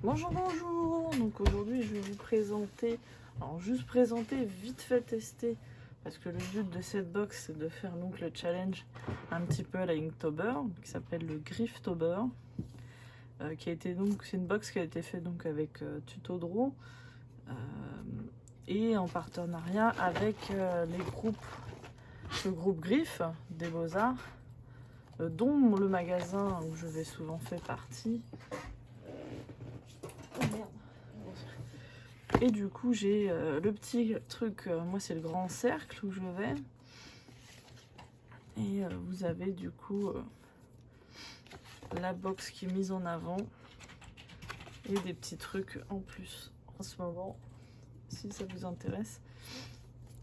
Bonjour, bonjour. Donc aujourd'hui je vais vous présenter, alors juste présenter, vite fait tester, parce que le but de cette box c'est de faire donc le challenge un petit peu à la Inktober, qui s'appelle le Grifftober, qui a été donc, c'est une box qui a été faite donc avec Tuto-Draw et en partenariat avec le groupe Griff des Beaux-Arts, dont le magasin où je vais souvent faire partie. Et du coup j'ai le petit truc, moi c'est le grand cercle où je vais. Et vous avez du coup la box qui est mise en avant. Et des petits trucs en plus en ce moment, si ça vous intéresse.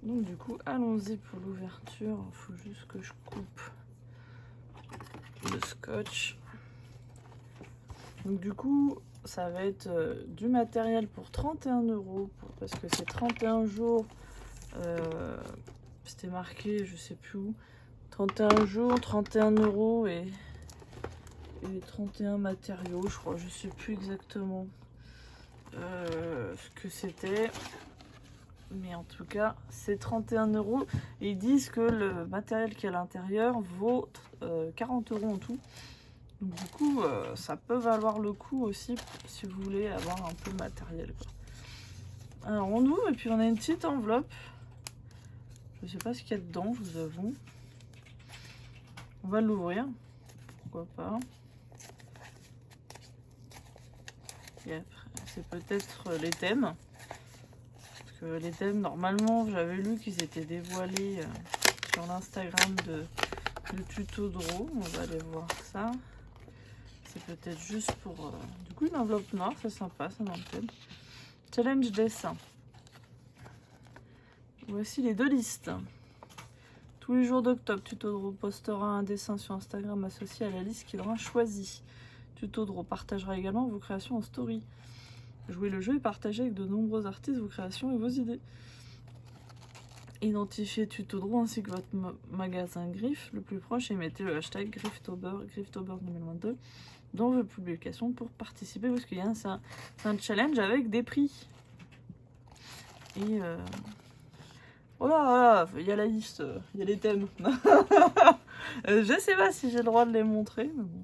Donc du coup allons-y pour l'ouverture. Il faut juste que je coupe le scotch. Donc du coup ça va être du matériel pour 31 €, parce que c'est 31 jours, c'était marqué je sais plus où, 31 jours, 31 € et 31 matériaux, je crois, je sais plus exactement ce que c'était, mais en tout cas c'est 31 € et ils disent que le matériel qui est à l'intérieur vaut 40 € en tout. Donc du coup, ça peut valoir le coup aussi si vous voulez avoir un peu de matériel, quoi. Alors on ouvre et puis on a une petite enveloppe. Je sais pas ce qu'il y a dedans, je vous avoue. On va l'ouvrir, pourquoi pas. Et après, c'est peut-être les thèmes. Parce que les thèmes, normalement, j'avais lu qu'ils étaient dévoilés sur l'Instagram de Tuto-Draw. On va aller voir ça. C'est peut-être juste pour... Du coup, une enveloppe noire, c'est sympa, ça dans le thème. Challenge dessin. Voici les deux listes. Tous les jours d'octobre, Tuto-Draw postera un dessin sur Instagram associé à la liste qu'il aura choisie. Tuto-Draw partagera également vos créations en story. Jouez le jeu et partagez avec de nombreux artistes vos créations et vos idées. Identifiez Tuto-Draw ainsi que votre magasin Griff le plus proche et mettez le hashtag Grifftober 2022 dans vos publications pour participer, parce qu'il y a c'est un challenge avec des prix. Et voilà, il y a la liste, il y a les thèmes. Je sais pas si j'ai le droit de les montrer, mais bon.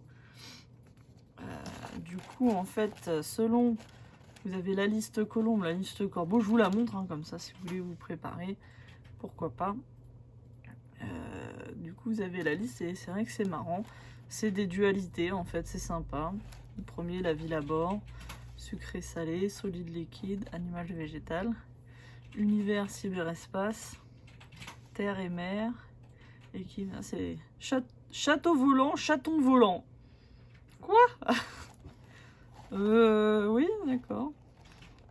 Du coup, en fait, selon... Vous avez la liste colombe, la liste corbeau. Je vous la montre, hein, comme ça, si vous voulez vous préparer. Pourquoi pas. Du coup, vous avez la liste et c'est vrai que c'est marrant. C'est des dualités, en fait, c'est sympa. Le premier, la ville à bord. Sucré, salé, solide, liquide, animal et végétal. Univers, cyberespace. Terre et mer. Et qui... C'est château volant, chaton volant. Quoi? Oui, d'accord.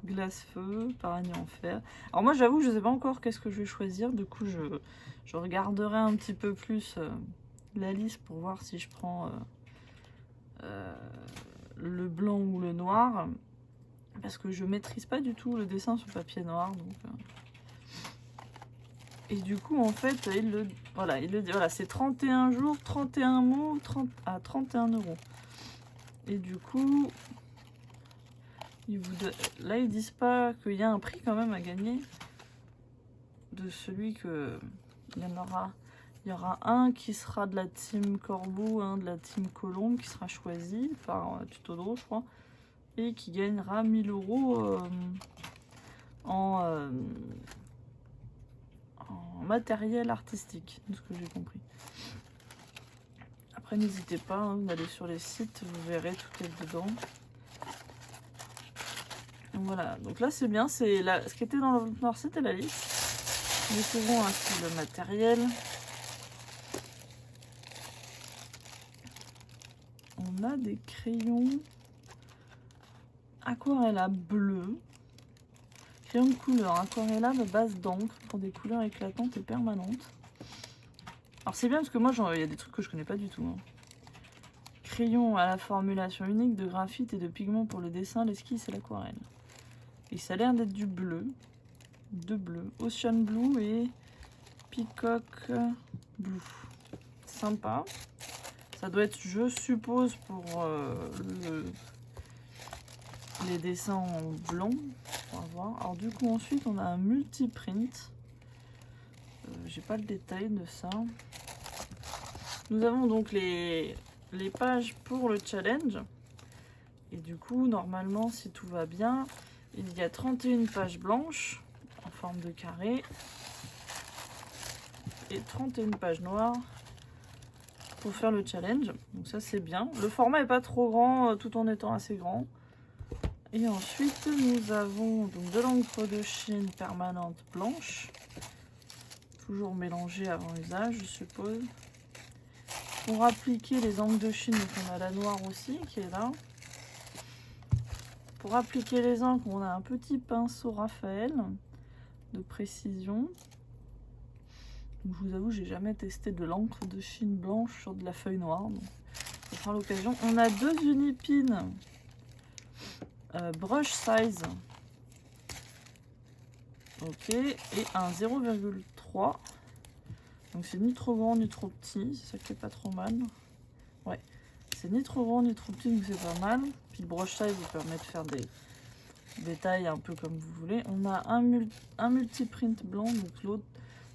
Glace-feu, paradis en fer. Alors moi j'avoue je sais pas encore qu'est-ce que je vais choisir. Du coup je regarderai un petit peu plus la liste pour voir si je prends le blanc ou le noir. Parce que je maîtrise pas du tout le dessin sur papier noir. Donc, Et du coup en fait il le dit, voilà, c'est 31 jours, 31 mots, 31 €. Et du coup... Là, ils disent pas qu'il y a un prix quand même à gagner de celui que... Il y aura un qui sera de la team Corbeau, un de la team Colombe qui sera choisi par Tuto-Draw, je crois, et qui gagnera 1000 € en matériel artistique, de ce que j'ai compris. Après, n'hésitez pas d'aller sur les sites, vous verrez, tout est dedans. Voilà, donc là c'est bien, ce qui était dans le noir c'était la liste. Nous trouvons ainsi le matériel. On a des crayons aquarella bleu, crayon de couleur aquarella de base d'encre pour des couleurs éclatantes et permanentes. Alors c'est bien parce que moi il y a des trucs que je connais pas du tout. Hein. Crayon à la formulation unique de graphite et de pigments pour le dessin, l'esquisse et l'aquarelle. Et ça a l'air d'être du bleu. Deux bleus. Ocean Blue et Peacock Blue. Sympa. Ça doit être, je suppose, pour les dessins en blanc. On va voir. Alors du coup ensuite on a un multi-print. J'ai pas le détail de ça. Nous avons donc les pages pour le challenge. Et du coup normalement si tout va bien, il y a 31 pages blanches en forme de carré. Et 31 pages noires pour faire le challenge. Donc ça c'est bien. Le format est pas trop grand tout en étant assez grand. Et ensuite nous avons donc de l'encre de Chine permanente blanche. Toujours mélangée avant usage je suppose. Pour appliquer les encres de Chine, donc on a la noire aussi qui est là. Pour appliquer les encres, on a un petit pinceau Raphaël de précision. Donc, je vous avoue, j'ai jamais testé de l'encre de Chine blanche sur de la feuille noire. Donc ça sera l'occasion. On a deux unipins brush size. Ok, et un 0,3. Donc c'est ni trop grand ni trop petit, c'est ça qui est pas trop mal. Ouais, c'est ni trop grand ni trop petit, donc c'est pas mal. Puis le brush size vous permet de faire des tailles un peu comme vous voulez. On a un multi-print blanc, donc l'autre.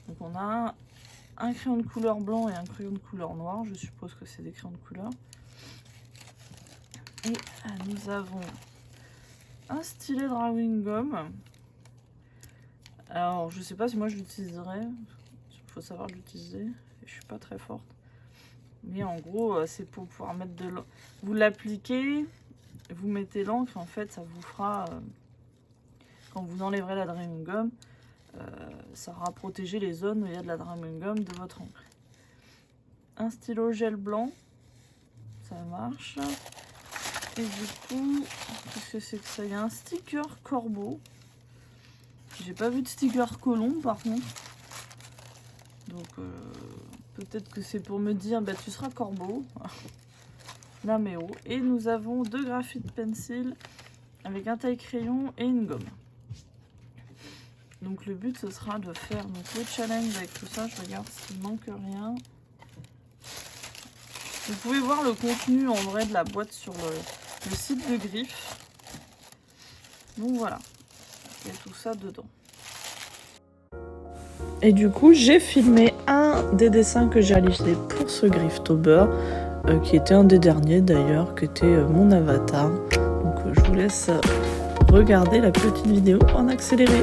Donc on a un crayon de couleur blanc et un crayon de couleur noire. Je suppose que c'est des crayons de couleur. Et nous avons un stylet drawing gum. Alors je sais pas si moi je l'utiliserai. Il faut savoir l'utiliser. Je suis pas très forte. Mais en gros c'est pour pouvoir mettre de l'encre. Vous l'appliquez, vous mettez l'encre. En fait ça vous fera... quand vous enlèverez la drawing gum, ça aura protégé les zones où il y a de la drawing gum de votre encre. Un stylo gel blanc, ça marche. Et du coup, qu'est-ce que c'est que ça? Il y a un sticker corbeau. J'ai pas vu de sticker colombe par contre. Donc peut-être que c'est pour me dire bah tu seras corbeau. Naméo. Et nous avons deux graphite pencil avec un taille crayon et une gomme. Donc le but ce sera de faire donc, le challenge avec tout ça. Je regarde s'il manque rien. Vous pouvez voir le contenu en vrai de la boîte sur le site de Griff. Donc voilà, il y a tout ça dedans. Et du coup j'ai filmé un des dessins que j'ai réalisé pour ce Grifftober, qui était un des derniers d'ailleurs, qui était mon avatar. Donc je vous laisse regarder la petite vidéo en accéléré.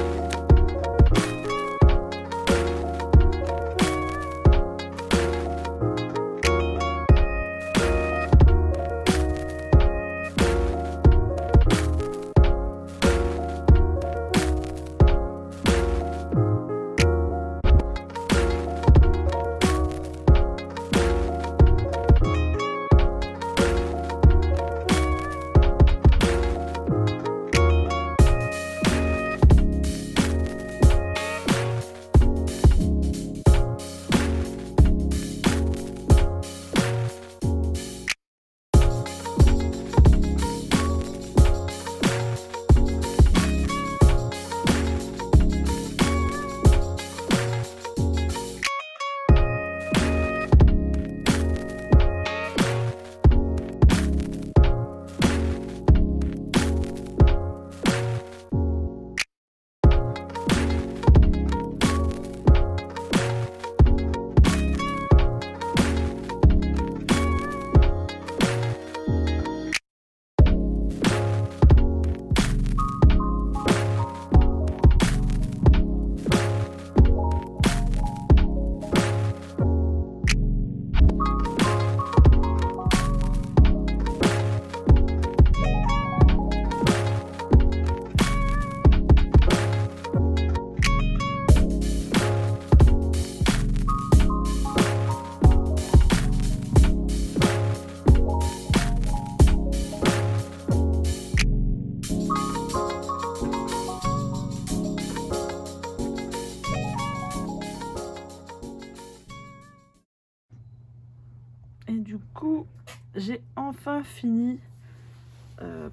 Et du coup, j'ai enfin fini,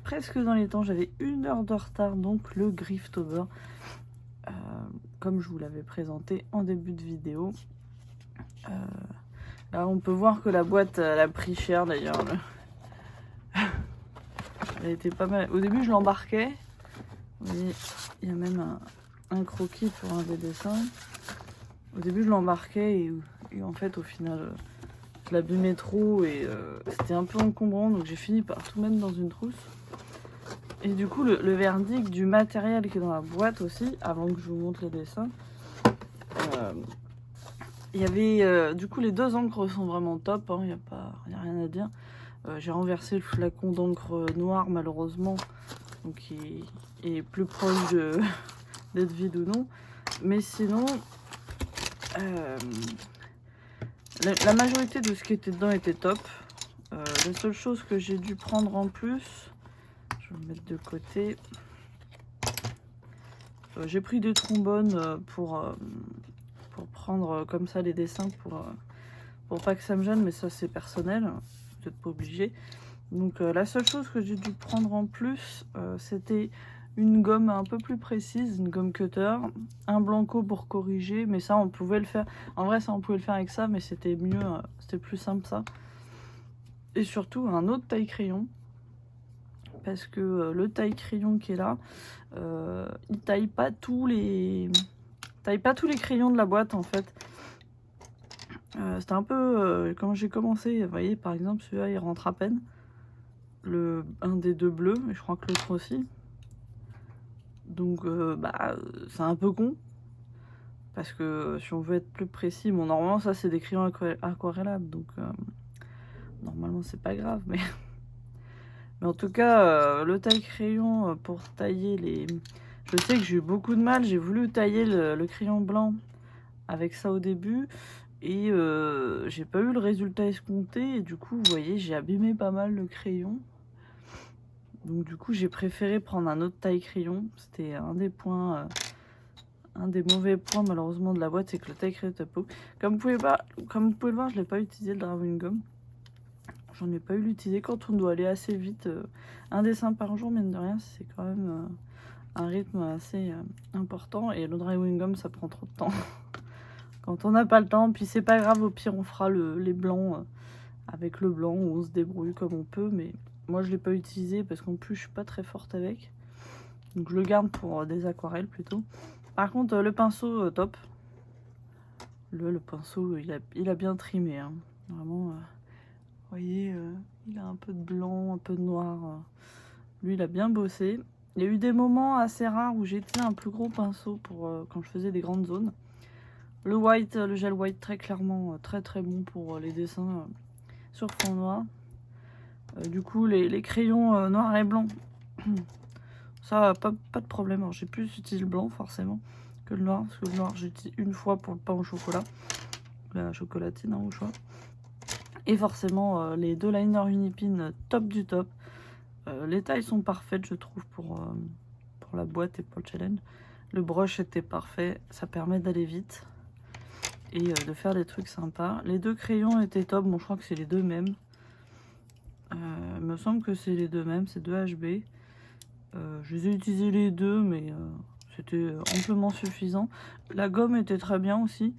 presque dans les temps. J'avais 1 heure de retard, donc le Grifftober, comme je vous l'avais présenté en début de vidéo. Là, on peut voir que la boîte elle a pris cher d'ailleurs. Elle était pas mal. Au début, je l'embarquais. Vous voyez, il y a même un croquis pour un des dessins. Au début, je l'embarquais et en fait, au final, je l'abîmais trop et c'était un peu encombrant. Donc, j'ai fini par tout mettre dans une trousse. Et du coup, le verdict du matériel qui est dans la boîte aussi, avant que je vous montre les dessins, il y avait... du coup, les 2 encres sont vraiment top, hein, y a rien à dire. J'ai renversé le flacon d'encre noire, malheureusement, donc il est plus proche d'être vide ou non. Mais sinon, la majorité de ce qui était dedans était top. La seule chose que j'ai dû prendre en plus, je vais le mettre de côté. J'ai pris des trombones pour prendre comme ça les dessins pour pas que ça me gêne, mais ça c'est personnel, vous n'êtes pas obligé. Donc la seule chose que j'ai dû prendre en plus, c'était une gomme un peu plus précise, une gomme cutter, un blanco pour corriger, mais ça on pouvait le faire. En vrai ça on pouvait le faire avec ça, mais c'était mieux, c'était plus simple ça. Et surtout un autre taille crayon, parce que le taille crayon qui est là, il taille pas tous les crayons de la boîte en fait. C'était un peu quand j'ai commencé, vous voyez par exemple celui-là il rentre à peine, un des 2 bleus, et je crois que l'autre aussi. Donc c'est un peu con, parce que si on veut être plus précis, bon normalement ça c'est des crayons aquarellables, donc normalement c'est pas grave, mais en tout cas le taille crayon pour tailler les... Je sais que j'ai eu beaucoup de mal, j'ai voulu tailler le crayon blanc avec ça au début, et j'ai pas eu le résultat escompté, et du coup vous voyez j'ai abîmé pas mal le crayon. Donc du coup j'ai préféré prendre un autre taille crayon. C'était un des points, un des mauvais points malheureusement de la boîte, c'est que le taille crayon était pas... Comme vous pouvez le voir, je l'ai pas utilisé le drawing gum. J'en ai pas eu l'utiliser quand on doit aller assez vite. Un dessin par jour, mine de rien, c'est quand même un rythme assez important. Et le drawing gum ça prend trop de temps. Quand on n'a pas le temps, puis c'est pas grave, au pire on fera les blancs avec le blanc, où on se débrouille comme on peut, mais... Moi, je ne l'ai pas utilisé parce qu'en plus, je suis pas très forte avec. Donc, je le garde pour des aquarelles plutôt. Par contre, le pinceau, top. Le pinceau, il a bien trimé. Hein. Vraiment, vous voyez, il a un peu de blanc, un peu de noir. Lui, il a bien bossé. Il y a eu des moments assez rares où j'ai utilisé un plus gros pinceau pour quand je faisais des grandes zones. Le gel white, très clairement, très très bon pour les dessins sur fond noir. Du coup, les crayons noirs et blancs, ça, pas de problème. Alors, j'ai plus utilisé le blanc, forcément, que le noir. Parce que le noir, j'utilise une fois pour le pain au chocolat. La chocolatine, hein, au choix. Et forcément, les 2 liners Unipin, top du top. Les tailles sont parfaites, je trouve, pour la boîte et pour le challenge. Le brush était parfait. Ça permet d'aller vite. Et de faire des trucs sympas. Les 2 crayons étaient top. Bon, je crois que c'est les 2 mêmes. Il me semble que c'est les 2 mêmes, c'est 2 HB. Je les ai utilisés les 2, mais c'était amplement suffisant. La gomme était très bien aussi.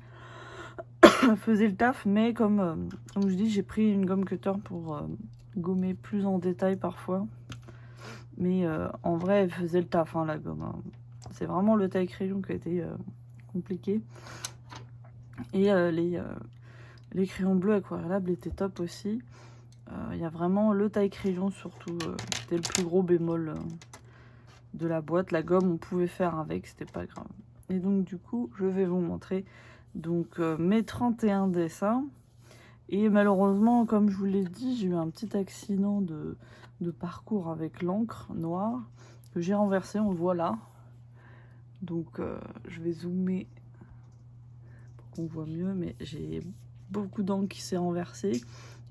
Elle faisait le taf, mais comme je dis, j'ai pris une gomme cutter pour gommer plus en détail parfois. Mais en vrai, elle faisait le taf, hein, la gomme. Hein. C'est vraiment le taille crayon qui a été compliqué. Et les crayons bleus aquarellables étaient top aussi. Il y a vraiment le taille crayon surtout, c'était le plus gros bémol de la boîte. La gomme on pouvait faire avec, c'était pas grave. Et donc du coup je vais vous montrer donc mes 31 dessins. Et malheureusement, comme je vous l'ai dit, j'ai eu un petit accident de parcours avec l'encre noire que j'ai renversé, on le voit là. Donc je vais zoomer pour qu'on voit mieux, mais j'ai beaucoup d'encre qui s'est renversée.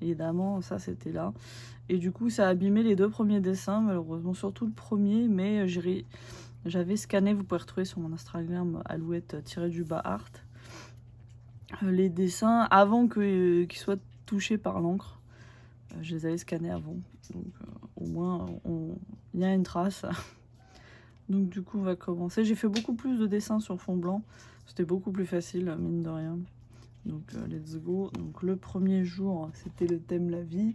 Évidemment, ça c'était là. Et du coup, ça a abîmé les 2 premiers dessins, malheureusement, surtout le premier. Mais j'avais scanné, vous pouvez retrouver sur mon Instagram, alouette-art, les dessins avant qu'ils soient touchés par l'encre. Je les avais scannés avant. Donc, au moins, il y a une trace. Donc, du coup, on va commencer. J'ai fait beaucoup plus de dessins sur fond blanc. C'était beaucoup plus facile, mine de rien. Donc let's go. Donc le premier jour, c'était le thème la vie.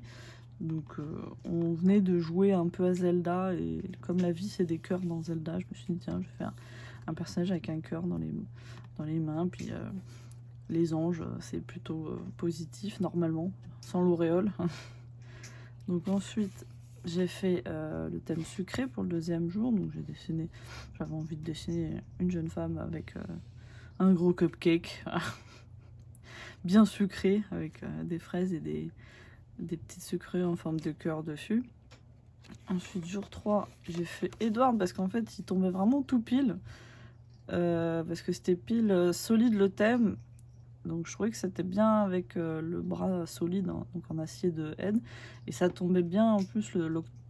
Donc on venait de jouer un peu à Zelda et comme la vie c'est des cœurs dans Zelda, je me suis dit tiens je vais faire un personnage avec un cœur dans les mains, puis les anges c'est plutôt positif normalement, sans l'auréole. Donc ensuite j'ai fait le thème sucré pour le deuxième jour, donc j'avais envie de dessiner une jeune femme avec un gros cupcake bien sucré avec des fraises et des petites sucrées en forme de cœur dessus. Ensuite, jour 3, j'ai fait Edward parce qu'en fait, il tombait vraiment tout pile. Parce que c'était pile solide le thème. Donc je trouvais que c'était bien avec le bras solide, hein, donc en acier de Ed. Et ça tombait bien en plus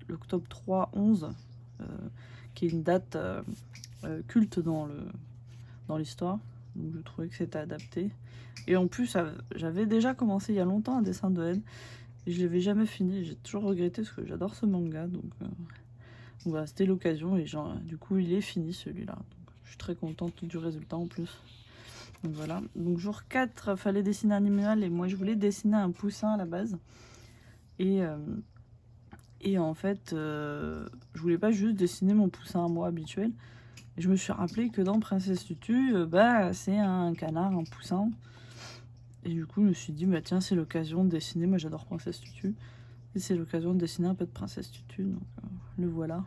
l'octobre 3-11, qui est une date culte dans l'histoire. Donc je trouvais que c'était adapté. Et en plus, j'avais déjà commencé il y a longtemps un dessin de Ed. Et je l'avais jamais fini, j'ai toujours regretté parce que j'adore ce manga, donc voilà, c'était l'occasion et du coup il est fini celui-là. Je suis très contente du résultat en plus. Donc voilà, donc jour 4, fallait dessiner un animal et moi je voulais dessiner un poussin à la base. Et en fait, je voulais pas juste dessiner mon poussin à moi habituel. Et je me suis rappelé que dans Princesse Tutu, c'est un canard, un poussin. Et du coup, je me suis dit, bah tiens, c'est l'occasion de dessiner. Moi, j'adore Princesse Tutu. Et c'est l'occasion de dessiner un peu de Princesse Tutu. Donc, le voilà.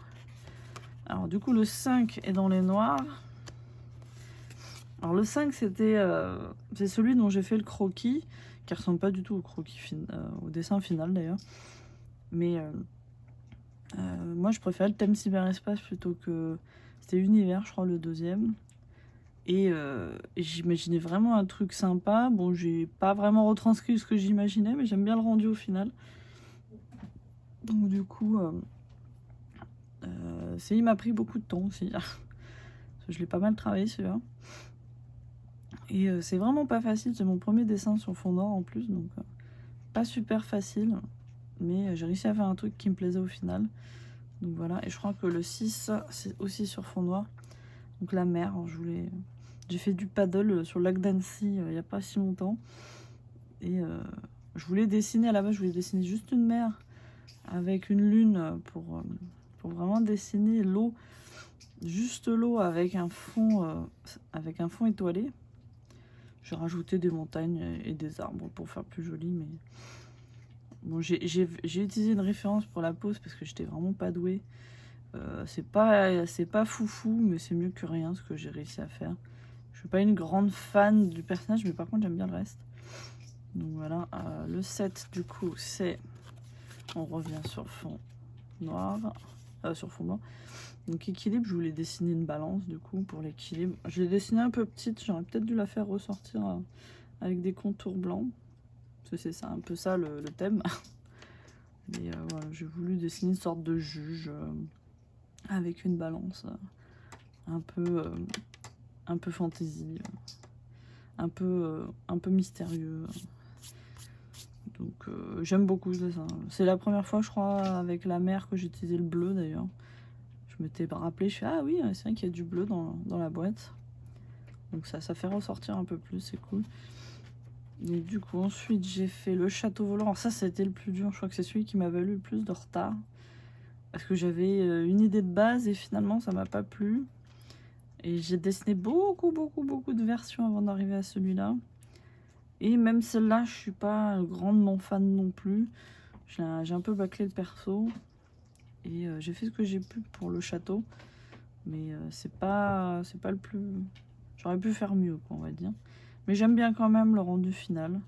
Alors, du coup, le 5 est dans les noirs. Alors, le 5, c'est celui dont j'ai fait le croquis, qui ressemble pas du tout au au dessin final d'ailleurs. Mais moi, je préfère le thème cyberespace plutôt que... C'était univers, je crois, le deuxième. Et j'imaginais vraiment un truc sympa. Bon, j'ai pas vraiment retranscrit ce que j'imaginais, mais j'aime bien le rendu au final. Donc du coup, il m'a pris beaucoup de temps aussi. Je l'ai pas mal travaillé celui-là. Et c'est vraiment pas facile. C'est mon premier dessin sur fond noir en plus, donc pas super facile. Mais j'ai réussi à faire un truc qui me plaisait au final. Donc voilà. Et je crois que le 6, c'est aussi sur fond noir. Donc la mer, j'ai fait du paddle sur le lac d'Annecy il n'y a pas si longtemps. Et je voulais dessiner, à la base, je voulais dessiner juste une mer avec une lune pour vraiment dessiner l'eau, juste l'eau avec un fond étoilé. J'ai rajouté des montagnes et des arbres pour faire plus joli, mais bon, j'ai utilisé une référence pour la pose parce que j'étais vraiment pas douée. C'est pas foufou, mais c'est mieux que rien ce que j'ai réussi à faire. Je suis pas une grande fan du personnage, mais par contre j'aime bien le reste. Donc voilà, le 7 du coup c'est... On revient sur fond noir. Sur fond noir. Donc équilibre, je voulais dessiner une balance du coup pour l'équilibre. Je l'ai dessinée un peu petite, j'aurais peut-être dû la faire ressortir avec des contours blancs. Parce que c'est un peu ça le thème. Mais voilà, j'ai voulu dessiner une sorte de juge avec une balance un peu fantasy, un peu mystérieux. Donc j'aime beaucoup ce dessin. C'est la première fois, je crois, avec la mer que j'ai utilisé le bleu d'ailleurs. Je m'étais rappelé, je fais ah oui, c'est vrai qu'il y a du bleu dans la boîte. Donc ça fait ressortir un peu plus, c'est cool. Et du coup, ensuite, j'ai fait le château volant. Alors ça, c'était le plus dur. Je crois que c'est celui qui m'a valu le plus de retard. Parce que j'avais une idée de base et finalement, ça m'a pas plu. Et j'ai dessiné beaucoup de versions avant d'arriver à celui-là. Et même celle-là, je suis pas grandement fan non plus. J'ai un peu bâclé le perso. Et j'ai fait ce que j'ai pu pour le château. Mais c'est pas le plus... J'aurais pu faire mieux, quoi, on va dire. Mais j'aime bien quand même le rendu final.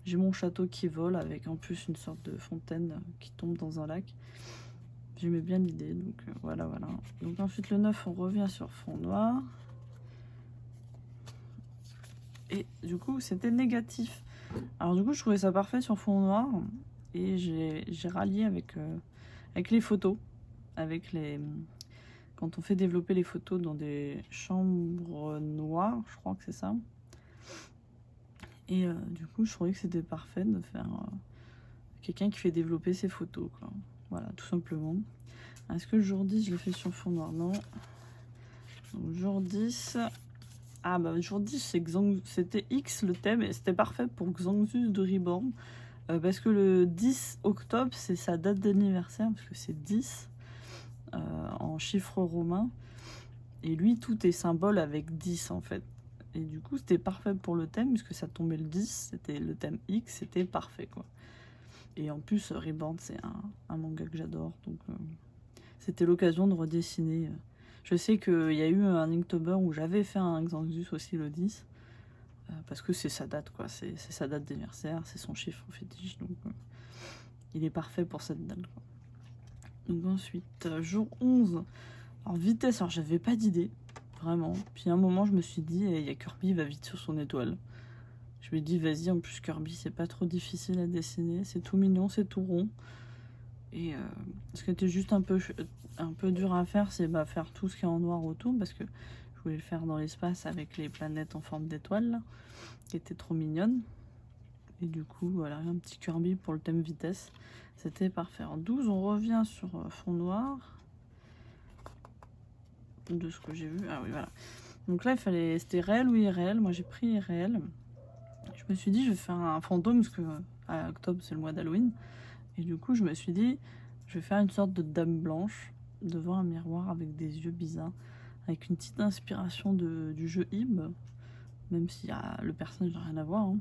J'ai mon château qui vole avec en plus une sorte de fontaine qui tombe dans un lac. J'aimais bien l'idée, donc voilà. Donc ensuite le 9, on revient sur fond noir. Et du coup, c'était négatif. Alors du coup, je trouvais ça parfait sur fond noir. Et j'ai rallié avec les photos. Quand on fait développer les photos dans des chambres noires, je crois que c'est ça. Et du coup, je trouvais que c'était parfait de faire quelqu'un qui fait développer ses photos, quoi. Voilà, tout simplement. Est-ce que le jour 10, je l'ai fait sur fond noir? Non. Donc, jour 10... Ah bah, jour 10, c'était X le thème, et c'était parfait pour Xanxus de Reborn. Parce que le 10 octobre, c'est sa date d'anniversaire, parce que c'est 10 en chiffre romain. Et lui, tout est symbole avec 10 en fait. Et du coup, c'était parfait pour le thème, puisque ça tombait le 10, c'était le thème X, c'était parfait quoi. Et en plus, Reborn, c'est un manga que j'adore, donc c'était l'occasion de redessiner. Je sais qu'il y a eu un Inktober où j'avais fait un Xanxus aussi le 10, parce que c'est sa date quoi, c'est sa date d'anniversaire, c'est son chiffre fétiche, donc il est parfait pour cette date quoi. Donc ensuite, jour 11, alors vitesse, alors j'avais pas d'idée, vraiment. Puis à un moment, je me suis dit, il y a Kirby, il va vite sur son étoile. Je me dis, vas-y, en plus Kirby, c'est pas trop difficile à dessiner, c'est tout mignon, c'est tout rond. Et ce qui était juste un peu dur à faire, c'est faire tout ce qui est en noir autour, parce que je voulais le faire dans l'espace avec les planètes en forme d'étoile, qui étaient trop mignonnes. Et du coup, voilà, un petit Kirby pour le thème vitesse. C'était parfait. En 12, on revient sur fond noir. De ce que j'ai vu. Ah oui, voilà. Donc là, c'était réel ou irréel. Moi, j'ai pris irréel. Je me suis dit, je vais faire un fantôme, parce que à octobre, c'est le mois d'Halloween. Et du coup, je me suis dit, je vais faire une sorte de dame blanche devant un miroir avec des yeux bizarres, avec une petite inspiration du jeu Ib, même si le personnage n'a rien à voir. Hein.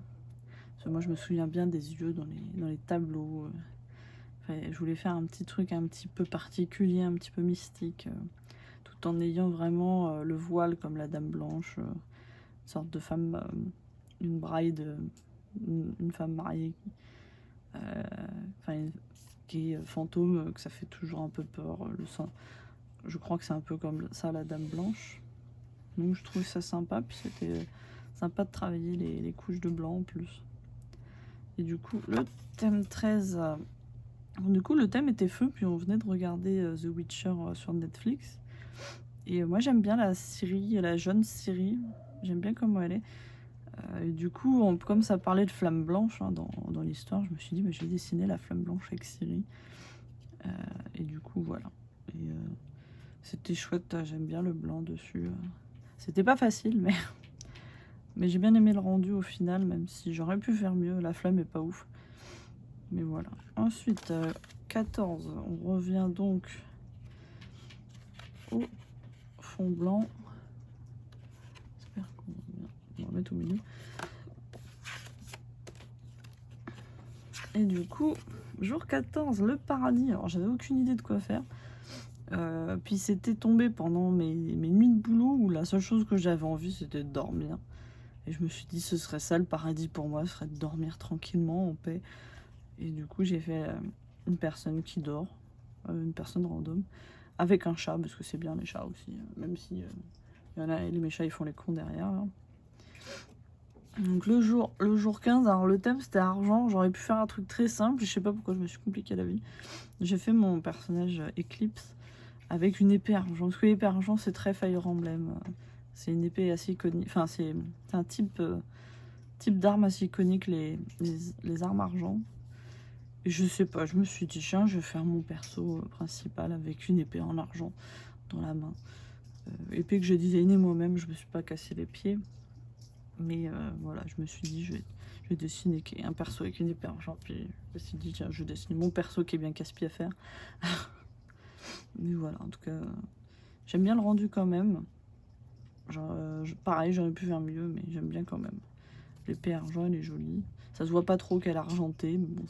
Parce que moi, je me souviens bien des yeux dans les tableaux. Enfin, je voulais faire un petit truc un petit peu particulier, un petit peu mystique, tout en ayant vraiment le voile comme la dame blanche, une sorte de femme, une bride, une femme mariée, qui est fantôme, que ça fait toujours un peu peur. Le sang, je crois que c'est un peu comme ça la dame blanche. Donc je trouvais ça sympa, puis c'était sympa de travailler les couches de blanc en plus. Et du coup, le thème 13... du coup, le thème était feu, puis on venait de regarder The Witcher sur Netflix. Et moi, j'aime bien la Ciri, la jeune Ciri. J'aime bien comment elle est. Et du coup, comme ça parlait de flamme blanche dans l'histoire, je me suis dit, je vais dessiner la flamme blanche avec Ciri. Et du coup, voilà. Et c'était chouette, j'aime bien le blanc dessus. C'était pas facile, mais j'ai bien aimé le rendu au final, même si j'aurais pu faire mieux. La flamme est pas ouf. Mais voilà. Ensuite, 14, on revient donc au fond blanc. J'espère qu'on va mettre au milieu. Et du coup, jour 14, le paradis. Alors, j'avais aucune idée de quoi faire. Puis c'était tombé pendant mes nuits de boulot où la seule chose que j'avais envie, c'était de dormir. Et je me suis dit, ce serait ça le paradis pour moi, ce serait de dormir tranquillement, en paix. Et du coup, j'ai fait une personne qui dort, une personne random, avec un chat, parce que c'est bien les chats aussi, même si y en a, mes chats ils font les cons derrière. Là. Donc le jour 15, alors le thème c'était argent, j'aurais pu faire un truc très simple, je sais pas pourquoi je me suis compliqué la vie. J'ai fait mon personnage Eclipse avec une épée argent, parce que l'épée argent c'est très Fire Emblem, c'est une épée assez iconique, enfin c'est un type d'arme assez iconique, les armes argent. Et je sais pas, je me suis dit tiens je vais faire mon perso principal avec une épée en argent dans la main. Épée que j'ai designé moi-même, je me suis pas cassé les pieds. Mais voilà, je me suis dit, je vais dessiner un perso avec une épée argent. Puis je me suis dit, tiens, je dessine mon perso qui est bien casse-pied à faire. Mais voilà, en tout cas, j'aime bien le rendu quand même. Genre, pareil, j'aurais pu faire mieux, mais j'aime bien quand même. L'épée argent, elle est jolie. Ça se voit pas trop qu'elle est argentée, mais bon,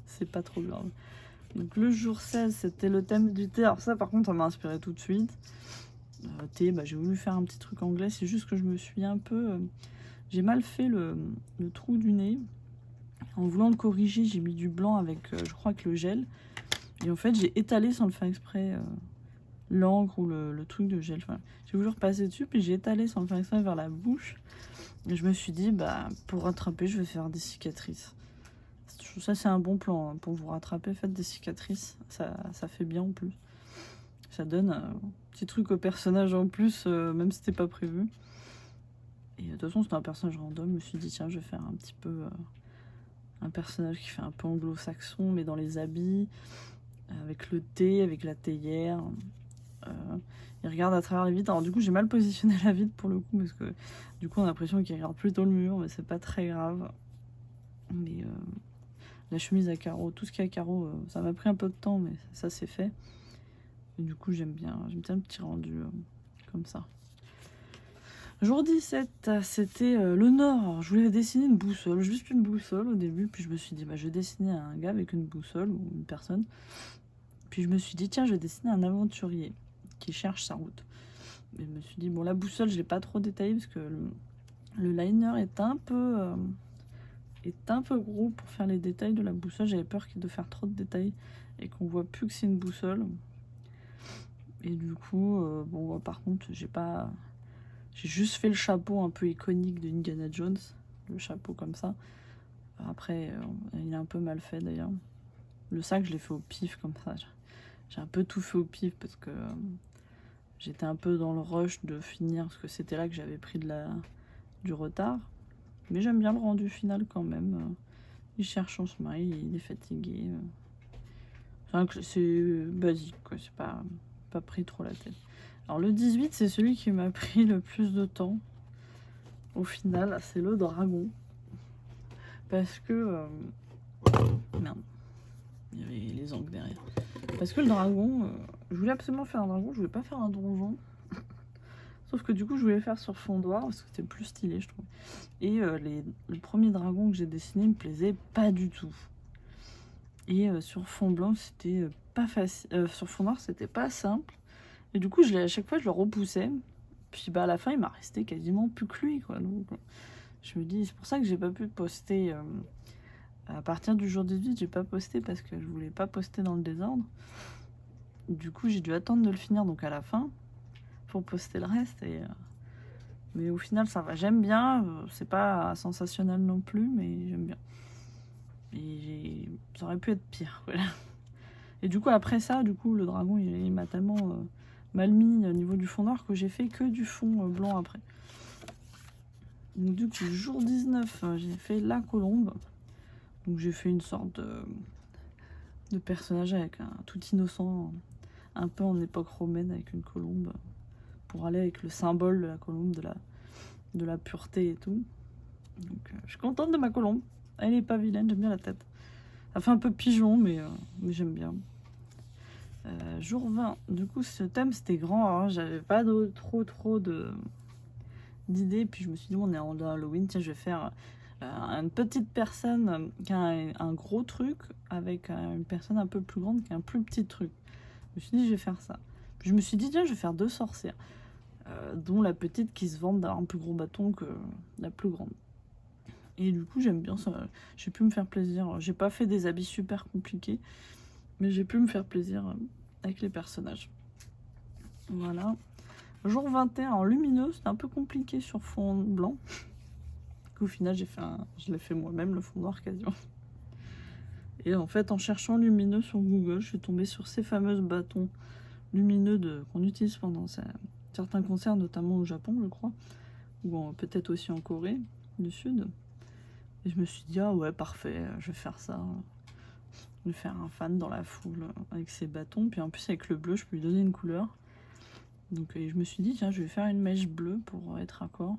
c'est pas trop grave. Donc le jour 16, c'était le thème du thé. Alors ça, par contre, ça m'a inspiré tout de suite. Thé, j'ai voulu faire un petit truc anglais, c'est juste que je me suis un peu... j'ai mal fait le trou du nez. En voulant le corriger, j'ai mis du blanc avec, je crois que le gel. Et en fait, j'ai étalé sans le faire exprès l'encre ou le truc de gel. Enfin, j'ai voulu repasser dessus, puis j'ai étalé sans le faire exprès vers la bouche. Et je me suis dit, pour rattraper, je vais faire des cicatrices. Ça, c'est un bon plan. Hein. Pour vous rattraper, faites des cicatrices. Ça fait bien en plus. Ça donne un petit truc au personnage en plus, même si c'était pas prévu. Et de toute façon, c'était un personnage random. Je me suis dit, tiens, je vais faire un petit peu un personnage qui fait un peu anglo-saxon, mais dans les habits, avec le thé, avec la théière. Il regarde à travers les vitres. Alors, du coup, j'ai mal positionné la vitre pour le coup, parce que du coup, on a l'impression qu'il regarde plutôt le mur, mais c'est pas très grave. Mais la chemise à carreaux, tout ce qui est à carreaux, ça m'a pris un peu de temps, mais ça c'est fait. Et du coup, j'aime bien le petit rendu comme ça. Jour 17, c'était le Nord. Alors, je voulais dessiner une boussole, juste une boussole au début. Puis je me suis dit, bah, je vais dessiner un gars avec une boussole ou une personne. Puis je me suis dit, tiens, je vais dessiner un aventurier qui cherche sa route. Et je me suis dit, bon, la boussole, je l'ai pas trop détaillée parce que le liner est un peu gros pour faire les détails de la boussole. J'avais peur de faire trop de détails et qu'on voit plus que c'est une boussole. Et du coup, bon, par contre, j'ai juste fait le chapeau un peu iconique de Indiana Jones, le chapeau comme ça. Après, il est un peu mal fait d'ailleurs. Le sac, je l'ai fait au pif comme ça. J'ai un peu tout fait au pif parce que j'étais un peu dans le rush de finir, parce que c'était là que j'avais pris du retard. Mais j'aime bien le rendu final quand même. Il cherche son chemin, il est fatigué. C'est basique, quoi. C'est pas pris trop la tête. Alors le 18, c'est celui qui m'a pris le plus de temps. Au final, c'est le dragon. Parce que... merde. Il y avait les angles derrière. Parce que le dragon... je voulais absolument faire un dragon, je voulais pas faire un donjon. Sauf que du coup, je voulais faire sur fond noir, parce que c'était plus stylé, je trouve. Et le premier dragon que j'ai dessiné me plaisait pas du tout. Et sur fond blanc, c'était pas facile. Sur fond noir, c'était pas simple. Et du coup, à chaque fois, je le repoussais. Puis bah, à la fin, il m'a resté quasiment plus que lui, quoi. Donc, je me dis, c'est pour ça que j'ai pas pu poster. À partir du jour 18, j'ai pas posté parce que je voulais pas poster dans le désordre. Du coup, j'ai dû attendre de le finir, donc à la fin, pour poster le reste. Mais au final, ça va. J'aime bien. C'est pas sensationnel non plus, mais j'aime bien. Et ça aurait pu être pire, quoi. Et du coup, après ça, le dragon, il m'a tellement mal mis au niveau du fond noir que j'ai fait que du fond blanc après. Donc du coup, jour 19, j'ai fait la colombe. Donc j'ai fait une sorte de personnage avec un tout innocent, un peu en époque romaine avec une colombe, pour aller avec le symbole de la colombe, de la pureté et tout. Donc je suis contente de ma colombe. Elle est pas vilaine, j'aime bien la tête. Elle fait un peu pigeon, mais j'aime bien. Jour 20, du coup ce thème c'était grand, hein, j'avais pas trop d'idées, puis je me suis dit on est en Halloween, tiens je vais faire une petite personne qui a un gros truc avec une personne un peu plus grande qui a un plus petit truc. Je me suis dit je vais faire ça. Puis je me suis dit tiens je vais faire 2 sorcières, dont la petite qui se vante d'avoir un plus gros bâton que la plus grande. Et du coup j'aime bien ça, j'ai pu me faire plaisir, j'ai pas fait des habits super compliqués, mais j'ai pu me faire plaisir avec les personnages. Voilà. Jour 21 en lumineux, c'était un peu compliqué sur fond blanc. Au final, je l'ai fait moi-même, le fond noir quasiment. Et en fait, en cherchant lumineux sur Google, je suis tombée sur ces fameux bâtons lumineux qu'on utilise pendant certains concerts, notamment au Japon, je crois, ou peut-être aussi en Corée du Sud. Et je me suis dit, ah ouais, parfait, je vais faire ça. De faire un fan dans la foule avec ses bâtons, puis en plus avec le bleu je peux lui donner une couleur, donc je me suis dit tiens je vais faire une mèche bleue pour être raccord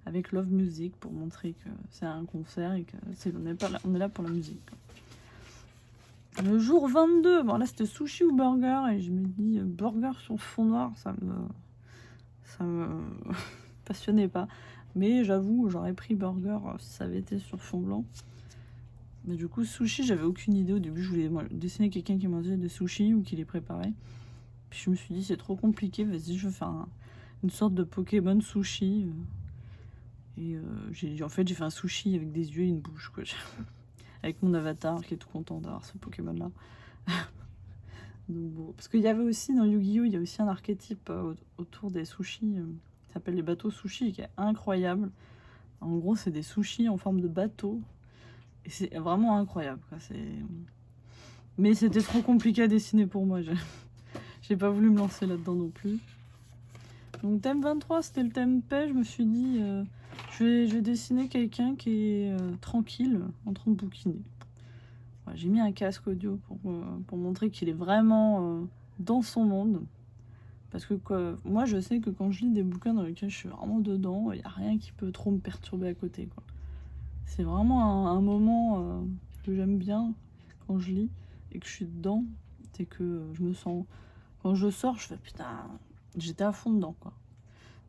avec Love Music pour montrer que c'est un concert et que on est là pour la musique. Le jour 22, bon là c'était sushi ou burger et je me dis burger sur fond noir ça me passionnait pas, mais j'avoue j'aurais pris burger si ça avait été sur fond blanc. Mais du coup, sushi, j'avais aucune idée. Au début, je voulais dessiner quelqu'un qui mangeait des sushis ou qui les préparait. Puis je me suis dit, c'est trop compliqué, vas-y, je vais faire une sorte de Pokémon sushi. Et en fait, j'ai fait un sushi avec des yeux et une bouche, quoi. Avec mon avatar qui est tout content d'avoir ce Pokémon-là. Donc, bon. Parce qu'il y avait aussi, dans Yu-Gi-Oh!, il y a aussi un archétype autour des sushis. Ça s'appelle les bateaux sushis, qui est incroyable. En gros, c'est des sushis en forme de bateau. Et c'est vraiment incroyable, quoi. Mais c'était trop compliqué à dessiner pour moi. J'ai pas voulu me lancer là-dedans non plus. Donc thème 23, c'était le thème paix. Je me suis dit, je vais dessiner quelqu'un qui est tranquille, en train de bouquiner. Ouais, j'ai mis un casque audio pour montrer qu'il est vraiment dans son monde. Parce que moi, je sais que quand je lis des bouquins dans lesquels je suis vraiment dedans, il n'y a rien qui peut trop me perturber à côté, quoi. C'est vraiment un moment que j'aime bien quand je lis et que je suis dedans, c'est que je me sens... Quand je sors, je fais putain, j'étais à fond dedans, quoi.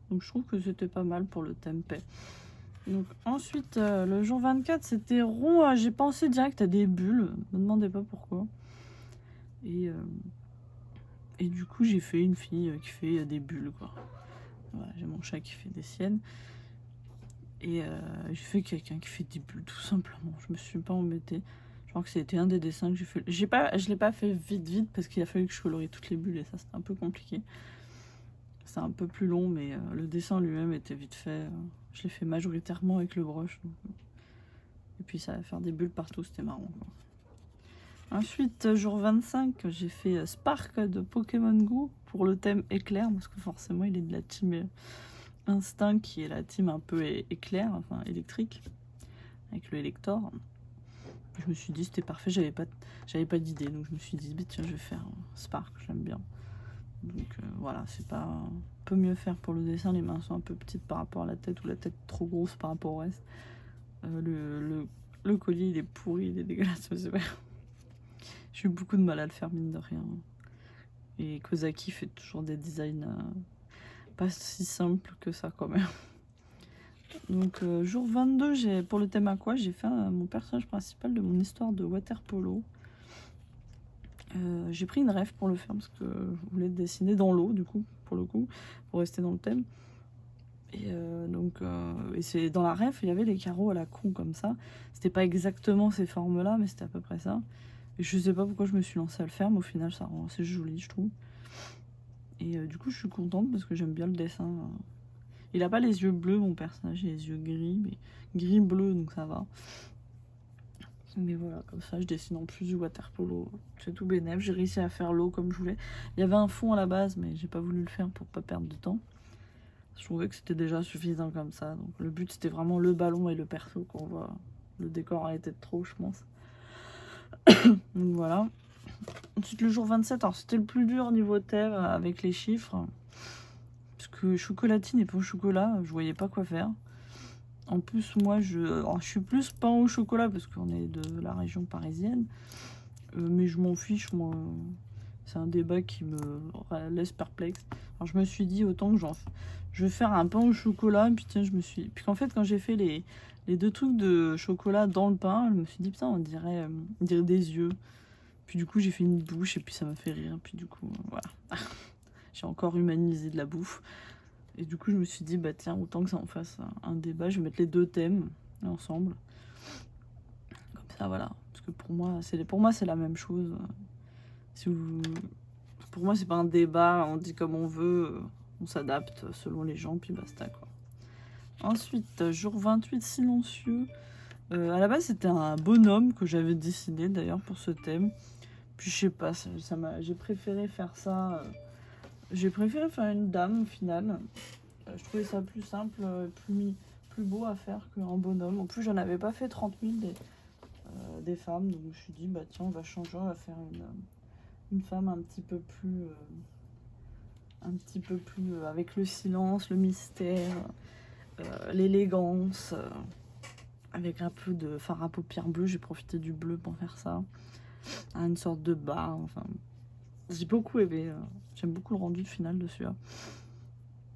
Donc je trouve que c'était pas mal pour le thème paix. Donc ensuite, le jour 24, c'était rond. J'ai pensé direct à des bulles. Me demandez pas pourquoi. Et du coup, j'ai fait une fille qui fait des bulles, quoi. Voilà, j'ai mon chat qui fait des siennes. Et j'ai fait quelqu'un qui fait des bulles, tout simplement. Je me suis pas embêtée. Je crois que c'était un des dessins que j'ai fait. Je l'ai pas fait vite parce qu'il a fallu que je colorie toutes les bulles et ça, c'était un peu compliqué. C'est un peu plus long, mais le dessin lui-même était vite fait. Je l'ai fait majoritairement avec le brush. Donc, et puis ça va faire des bulles partout, c'était marrant, quoi. Ensuite, jour 25, j'ai fait Spark de Pokémon Go pour le thème éclair, parce que forcément il est de la team Instinct, qui est la team un peu éclair, enfin électrique, avec le Elector. Je me suis dit c'était parfait, j'avais pas d'idée, donc je me suis dit tiens, je vais faire Spark, j'aime bien. Donc voilà, c'est pas... On peut mieux faire pour le dessin, les mains sont un peu petites par rapport à la tête, ou la tête trop grosse par rapport au reste. Le collier il est pourri, il est dégueulasse, c'est vrai. J'ai eu beaucoup de mal à le faire, mine de rien. Et Kozaki fait toujours des designs pas si simples que ça, quand même. Donc, jour 22, pour le thème aqua, j'ai fait mon personnage principal de mon histoire de water polo. J'ai pris une ref pour le faire, parce que je voulais dessiner dans l'eau, du coup, pour le coup, pour rester dans le thème. Et et c'est dans la ref, il y avait des carreaux à la con, comme ça. C'était pas exactement ces formes-là, mais c'était à peu près ça. Et je sais pas pourquoi je me suis lancée à le faire, mais au final, ça rend assez joli, je trouve. Et du coup, je suis contente parce que j'aime bien le dessin. Il a pas les yeux bleus, mon personnage, il a les yeux gris, mais gris-bleu, donc ça va. Mais voilà, comme ça, je dessine en plus du water polo. C'est tout bénef. J'ai réussi à faire l'eau comme je voulais. Il y avait un fond à la base, mais j'ai pas voulu le faire pour pas perdre de temps. Je trouvais que c'était déjà suffisant comme ça. Donc le but, c'était vraiment le ballon et le perso qu'on voit. Le décor a été de trop, je pense. Donc voilà. Ensuite, le jour 27, alors c'était le plus dur niveau thème avec les chiffres. Parce que chocolatine et pain au chocolat, je voyais pas quoi faire. En plus, moi, je suis plus pain au chocolat parce qu'on est de la région parisienne. Mais je m'en fiche, moi. C'est un débat qui me laisse perplexe. Alors je me suis dit, autant que je vais faire un pain au chocolat. Et puis tiens, puis qu'en fait, quand j'ai fait les deux trucs de chocolat dans le pain, je me suis dit, putain, on dirait des yeux. Puis du coup, j'ai fait une bouche et puis ça m'a fait rire. Puis du coup, voilà. J'ai encore humanisé de la bouffe. Et du coup, je me suis dit, bah tiens, autant que ça en fasse un débat. Je vais mettre les deux thèmes ensemble. Comme ça, voilà. Parce que pour moi, c'est la même chose. Pour moi, c'est pas un débat. On dit comme on veut. On s'adapte selon les gens, puis basta, quoi. Ensuite, jour 28, silencieux. À la base, c'était un bonhomme que j'avais dessiné, d'ailleurs, pour ce thème. Puis je sais pas, j'ai préféré faire ça. J'ai préféré faire une dame au final. Je trouvais ça plus simple, plus beau à faire qu'un bonhomme. En plus, j'en avais pas fait 30 000 des femmes. Donc je me suis dit, bah tiens, on va changer, on va faire une femme un petit peu plus avec le silence, le mystère, l'élégance. Avec un peu de fard à paupières bleu. J'ai profité du bleu pour faire ça. Une sorte de bas, enfin... J'ai beaucoup aimé, j'aime beaucoup le rendu final de celui-là.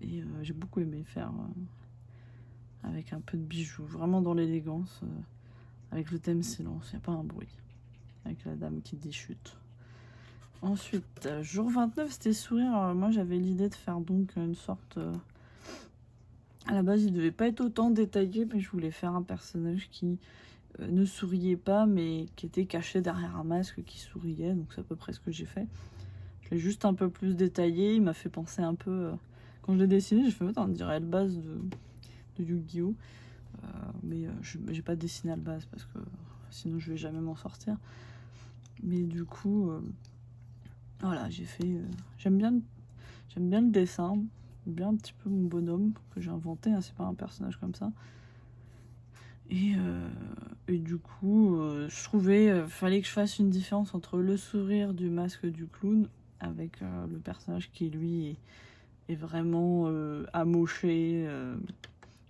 Et j'ai beaucoup aimé faire avec un peu de bijoux, vraiment dans l'élégance, avec le thème silence, il n'y a pas un bruit. Avec la dame qui dit chute. Ensuite, jour 29, c'était sourire. Alors, moi, j'avais l'idée de faire donc une sorte... à la base, il devait pas être autant détaillé, mais je voulais faire un personnage qui ne souriait pas, mais qui était caché derrière un masque qui souriait. Donc c'est à peu près ce que j'ai fait. Je l'ai juste un peu plus détaillé. Il m'a fait penser un peu... quand je l'ai dessiné, j'ai fait, on dirait le base de Yu-Gi-Oh! Mais j'ai pas dessiné le base parce que sinon je vais jamais m'en sortir. Mais du coup, voilà, j'ai fait... J'aime bien le dessin. J'aime bien un petit peu mon bonhomme que j'ai inventé. Hein, c'est pas un personnage comme ça. Et du coup, je trouvais fallait que je fasse une différence entre le sourire du masque du clown avec le personnage qui, lui, est vraiment amoché.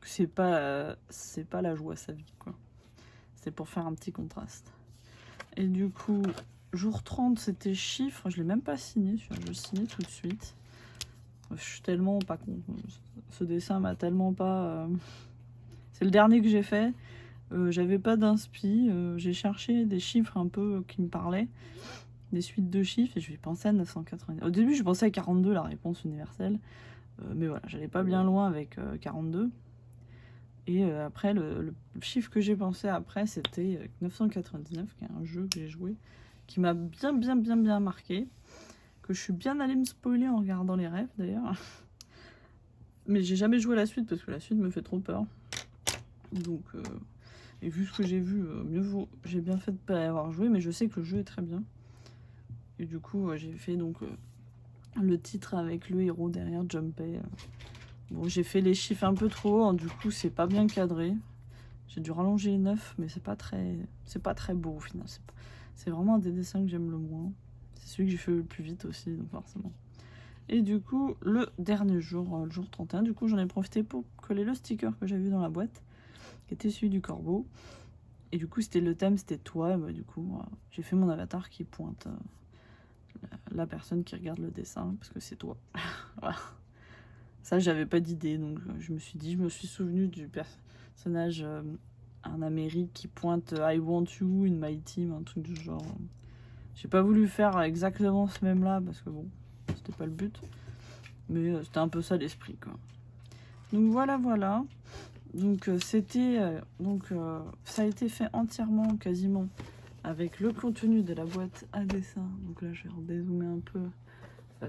C'est pas la joie sa vie, quoi. C'est pour faire un petit contraste. Et du coup, jour 30, c'était chiffres. Je l'ai même pas signé, je le signais tout de suite. Je suis tellement pas con. Ce dessin m'a tellement pas... C'est le dernier que j'ai fait. J'avais pas d'inspi. J'ai cherché des chiffres un peu qui me parlaient. Des suites de chiffres et je vais penser à 990. Au début, je pensais à 42, la réponse universelle. Mais voilà, j'allais pas bien loin avec 42. Et après, le chiffre que j'ai pensé après, c'était 999, qui est un jeu que j'ai joué, qui m'a bien marqué. Que je suis bien allée me spoiler en regardant les rêves d'ailleurs. Mais j'ai jamais joué la suite parce que la suite me fait trop peur. Donc, et vu ce que j'ai vu, mieux vaut. J'ai bien fait de pas y avoir joué, mais je sais que le jeu est très bien. Et du coup, j'ai fait donc le titre avec le héros derrière, Junpei. Bon, j'ai fait les chiffres un peu trop haut, du coup, c'est pas bien cadré. J'ai dû rallonger les 9, mais c'est pas très beau au final. C'est vraiment un des dessins que j'aime le moins. C'est celui que j'ai fait le plus vite aussi, donc forcément. Et du coup, le dernier jour, le jour 31, du coup, j'en ai profité pour coller le sticker que j'ai vu dans la boîte, qui était celui du corbeau. Et du coup, le thème, c'était toi. Et bah, du coup, j'ai fait mon avatar qui pointe la personne qui regarde le dessin, parce que c'est toi. Voilà. Ça, j'avais pas d'idée, donc je me suis souvenu du personnage en Amérique qui pointe I want you in my team, un truc du genre. J'ai pas voulu faire exactement ce même là parce que bon, c'était pas le but, mais c'était un peu ça l'esprit quoi. Donc voilà. Donc ça a été fait entièrement, quasiment, avec le contenu de la boîte à dessin. Donc là, je vais redézoomer un peu.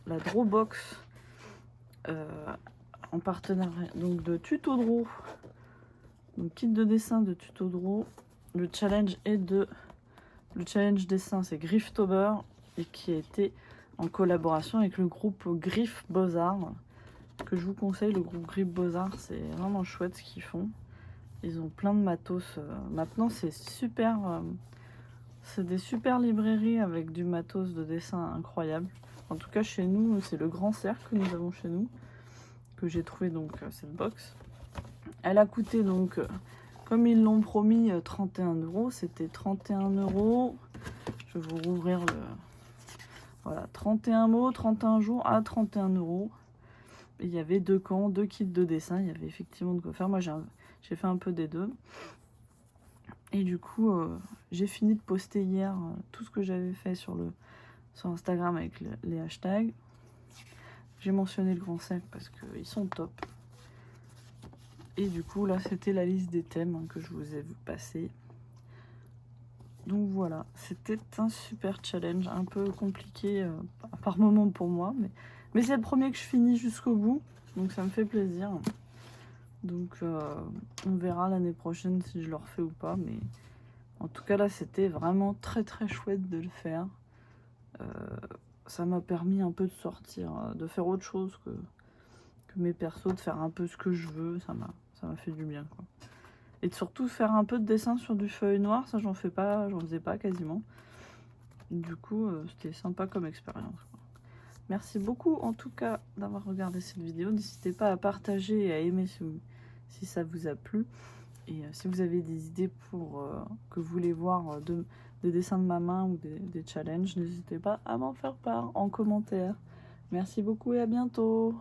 La Drawbox. En partenariat donc de Tuto Draw, donc kit de dessin de Tuto Draw. Le challenge dessin, c'est Grifftober et qui a été en collaboration avec le groupe Griff Beaux-Arts, que je vous conseille. Le groupe Griff Beaux-Arts, c'est vraiment chouette ce qu'ils font. Ils ont plein de matos. Maintenant, c'est super. C'est des super librairies avec du matos de dessin incroyable. En tout cas, chez nous, c'est le Grand Cercle que nous avons chez nous. Que j'ai trouvé donc cette box. Elle a coûté donc, comme ils l'ont promis, 31 €. C'était 31 €. Je vais vous rouvrir le... Voilà, 31 mots, 31 jours à 31 €. Et il y avait 2 camps, 2 kits de dessin. Il y avait effectivement de quoi faire. Moi, j'ai fait un peu des deux. Et du coup, j'ai fini de poster hier tout ce que j'avais fait sur Instagram avec les hashtags. J'ai mentionné le Grand Cercle parce qu'ils sont top. Et du coup, là, c'était la liste des thèmes que je vous ai passé. Donc voilà, c'était un super challenge, un peu compliqué par moment pour moi. Mais c'est le premier que je finis jusqu'au bout, donc ça me fait plaisir. Donc on verra l'année prochaine si je le refais ou pas. Mais en tout cas, là, c'était vraiment très chouette de le faire. Ça m'a permis un peu de sortir, de faire autre chose que mes persos, de faire un peu ce que je veux. Ça m'a fait du bien, quoi. Et de surtout faire un peu de dessin sur du feuille noire, ça j'en faisais pas quasiment. Du coup, c'était sympa comme expérience, quoi. Merci beaucoup en tout cas d'avoir regardé cette vidéo. N'hésitez pas à partager et à aimer si ça vous a plu. Et si vous avez des idées pour que vous voulez voir des dessins de ma main ou des challenges, n'hésitez pas à m'en faire part en commentaire. Merci beaucoup et à bientôt.